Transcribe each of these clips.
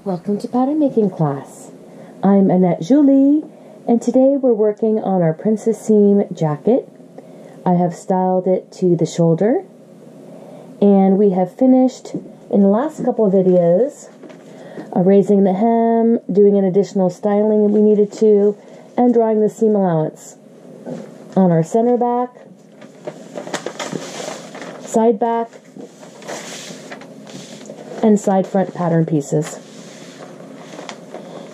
Welcome to pattern making class. I'm Annette Julie, and today we're working on our princess seam jacket. I have styled it to the shoulder, and we have finished in the last couple of videos raising the hem, doing an additional styling if we needed to, and drawing the seam allowance on our center back, side back, and side front pattern pieces.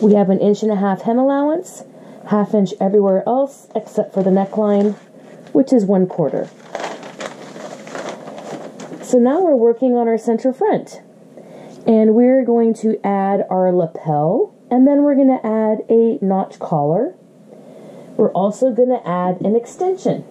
We have an 1.5 inch hem allowance, 1/2 inch everywhere else except for the neckline, which is 1/4. So now we're working on our center front, and we're going to add our lapel, and then we're going to add a notch collar. We're also going to add an extension.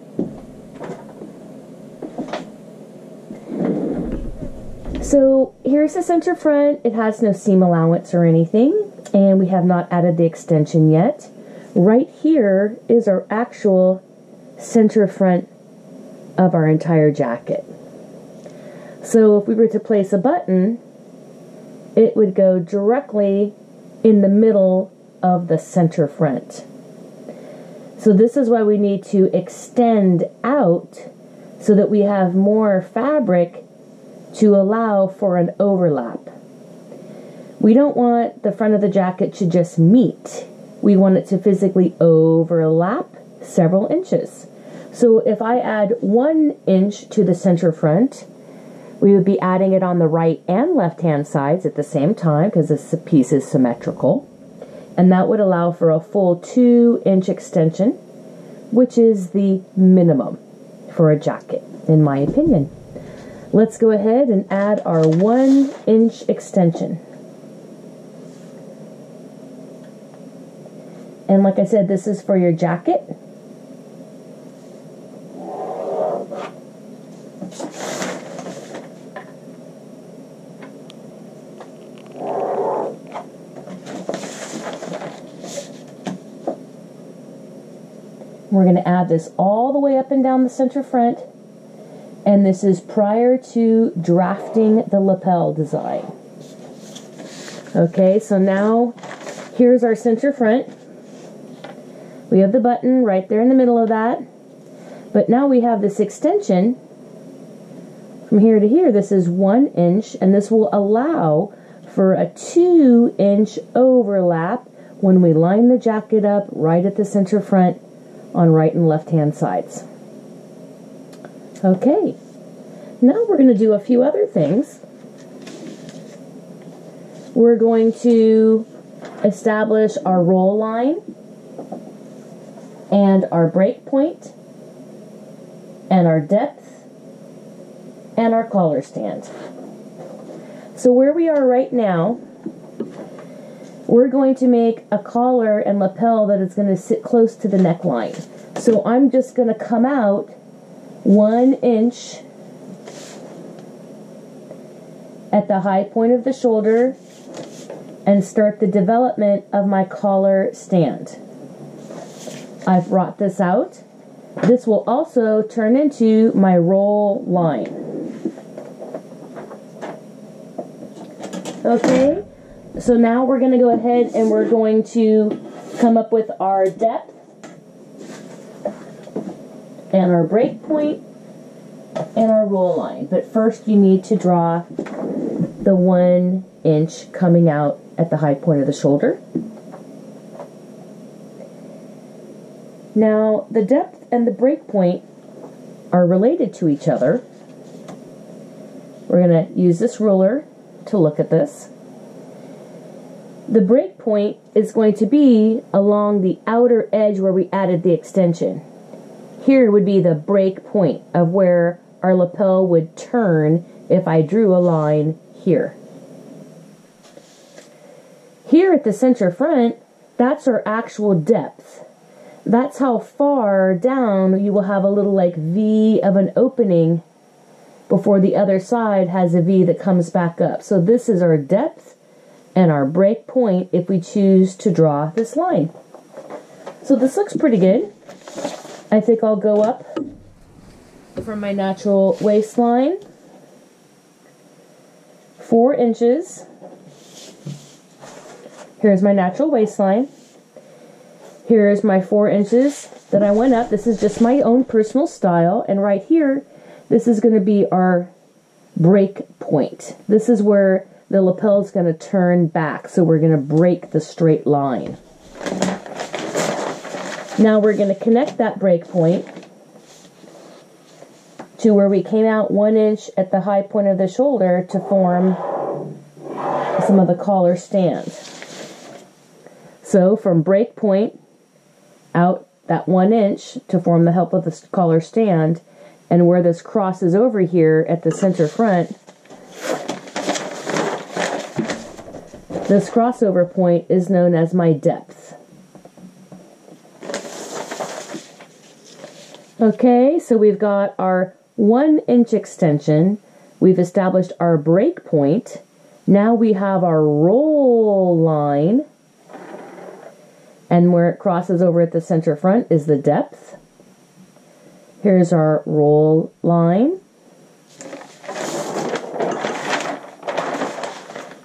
So here's the center front. It has no seam allowance or anything, and we have not added the extension yet. Right here is our actual center front of our entire jacket. So if we were to place a button, it would go directly in the middle of the center front. So this is why we need to extend out so that we have more fabric to allow for an overlap. We don't want the front of the jacket to just meet. We want it to physically overlap several inches. So if I add 1 inch to the center front, we would be adding it on the right and left hand sides at the same time because this piece is symmetrical. And that would allow for a full 2-inch extension, which is the minimum for a jacket, in my opinion. Let's go ahead and add our 1-inch extension. And like I said, this is for your jacket. We're going to add this all the way up and down the center front. And this is prior to drafting the lapel design. Okay, so now here's our center front. We have the button right there in the middle of that. But now we have this extension from here to here. This is 1 inch, and this will allow for a 2-inch overlap when we line the jacket up right at the center front on right and left hand sides. Okay, now we're going to do a few other things. We're going to establish our roll line and our break point and our depth and our collar stand. So where we are right now, we're going to make a collar and lapel that is going to sit close to the neckline. So I'm just going to come out 1 inch at the high point of the shoulder and start the development of my collar stand. I've brought this out. This will also turn into my roll line. Okay, so now we're going to go ahead and we're going to come up with our depth and our break point and our roll line. But first you need to draw the 1 inch coming out at the high point of the shoulder. Now the depth and the break point are related to each other. We're going to use this ruler to look at this. The break point is going to be along the outer edge where we added the extension. Here would be the break point of where our lapel would turn if I drew a line here. Here at the center front, that's our actual depth. That's how far down you will have a little like V of an opening before the other side has a V that comes back up. So this is our depth and our break point if we choose to draw this line. So this looks pretty good. I think I'll go up from my natural waistline 4 inches Here's my natural waistline. Here's my 4 inches that I went up. This is just my own personal style. And right here, this is going to be our break point. This is where the lapel is going to turn back. So we're going to break the straight line. Now we're going to connect that break point to where we came out 1 inch at the high point of the shoulder to form some of the collar stand. So from break point out that 1 inch to form the help of the collar stand, and where this crosses over here at the center front, this crossover point is known as my depth. Okay, so we've got our 1 inch extension. We've established our break point. Now we have our roll line. And where it crosses over at the center front is the depth. Here's our roll line.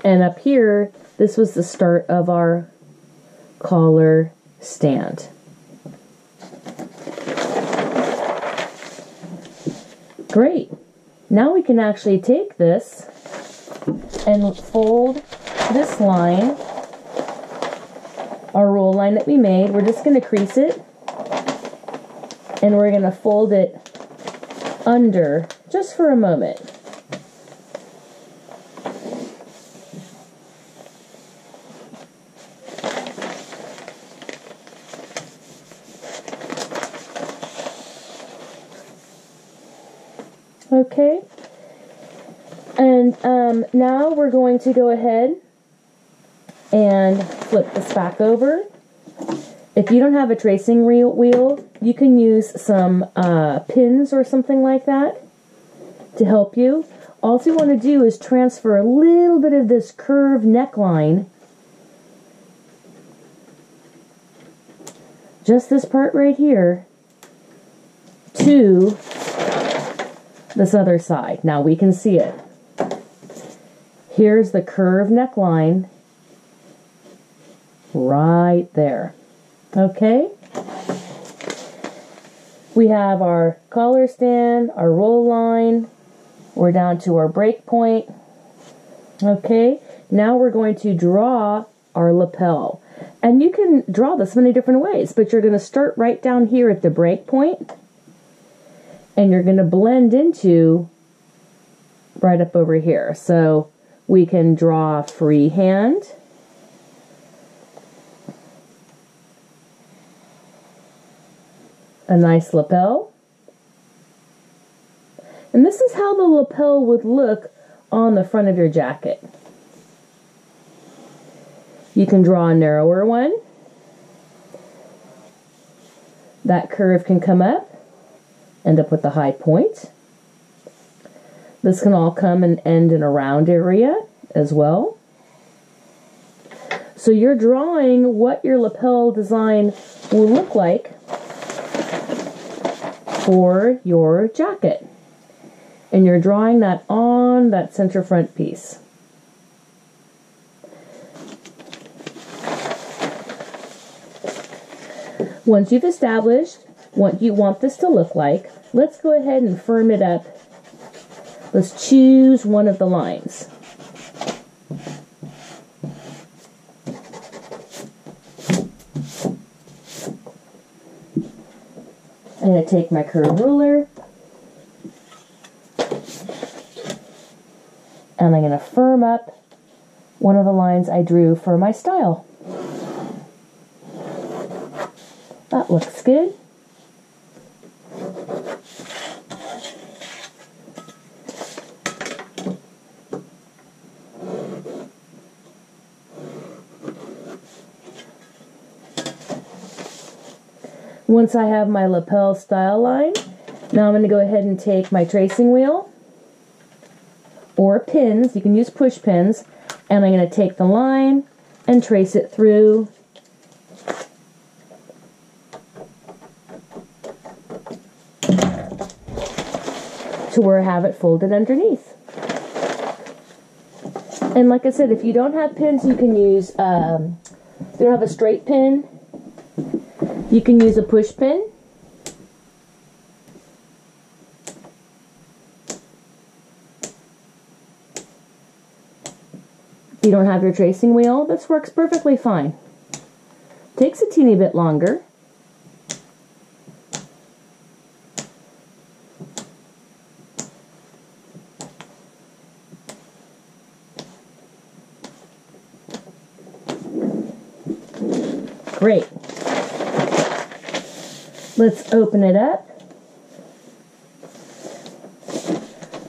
And up here, this was the start of our collar stand. Great. Now we can actually take this and fold this line, our roll line that we made. We're just going to crease it, and we're going to fold it under just for a moment. Okay, and now we're going to go ahead and flip this back over. If you don't have a tracing wheel, you can use some pins or something like that to help you. All you want to do is transfer a little bit of this curved neckline, just this part right here, to this other side. Now we can see it. Here's the curved neckline right there. Okay? We have our collar stand, our roll line. We're down to our break point. Okay? Now we're going to draw our lapel. And you can draw this many different ways, but you're going to start right down here at the break point. And you're going to blend into right up over here. So we can draw freehand. A nice lapel. And this is how the lapel would look on the front of your jacket. You can draw a narrower one. That curve can come up, end up with the high point. This can all come and end in a round area as well. So you're drawing what your lapel design will look like for your jacket. And you're drawing that on that center front piece. Once you've established what you want this to look like, let's go ahead and firm it up. Let's choose one of the lines. I'm going to take my curved ruler and I'm going to firm up one of the lines I drew for my style. That looks good. Once I have my lapel style line, now I'm going to go ahead and take my tracing wheel or pins, you can use push pins, and I'm going to take the line and trace it through to where I have it folded underneath. And like I said, if you don't have pins, you can use If you don't have a straight pin, you can use a push pin. If you don't have your tracing wheel, this works perfectly fine. Takes a teeny bit longer. Great. Let's open it up.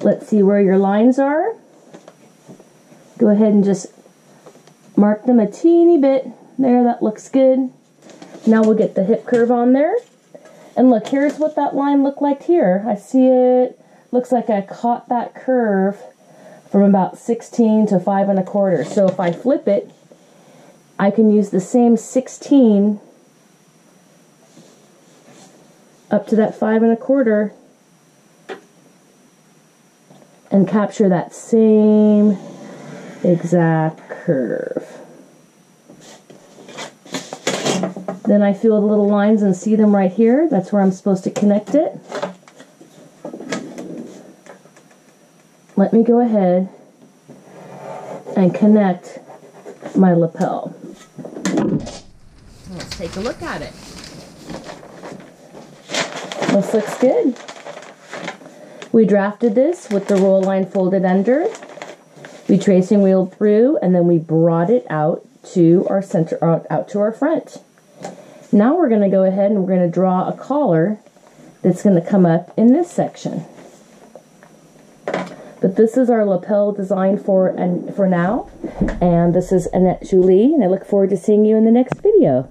Let's see where your lines are. Go ahead and just mark them a teeny bit. There, that looks good. Now we'll get the hip curve on there. And look, here's what that line looked like here. I see it. Looks like I caught that curve from about 16 to 5 1/4. So if I flip it, I can use the same 16 up to that 5 1/4 and capture that same exact curve. Then I feel the little lines and see them right here. That's where I'm supposed to connect it. Let me go ahead and connect my lapel. Let's take a look at it. This looks good. We drafted this with the roll line folded under. We tracing wheeled through, and then we brought it out to our center, out to our front. Now we're going to go ahead and we're going to draw a collar that's going to come up in this section. But this is our lapel design for now, and this is Annette Julie, and I look forward to seeing you in the next video.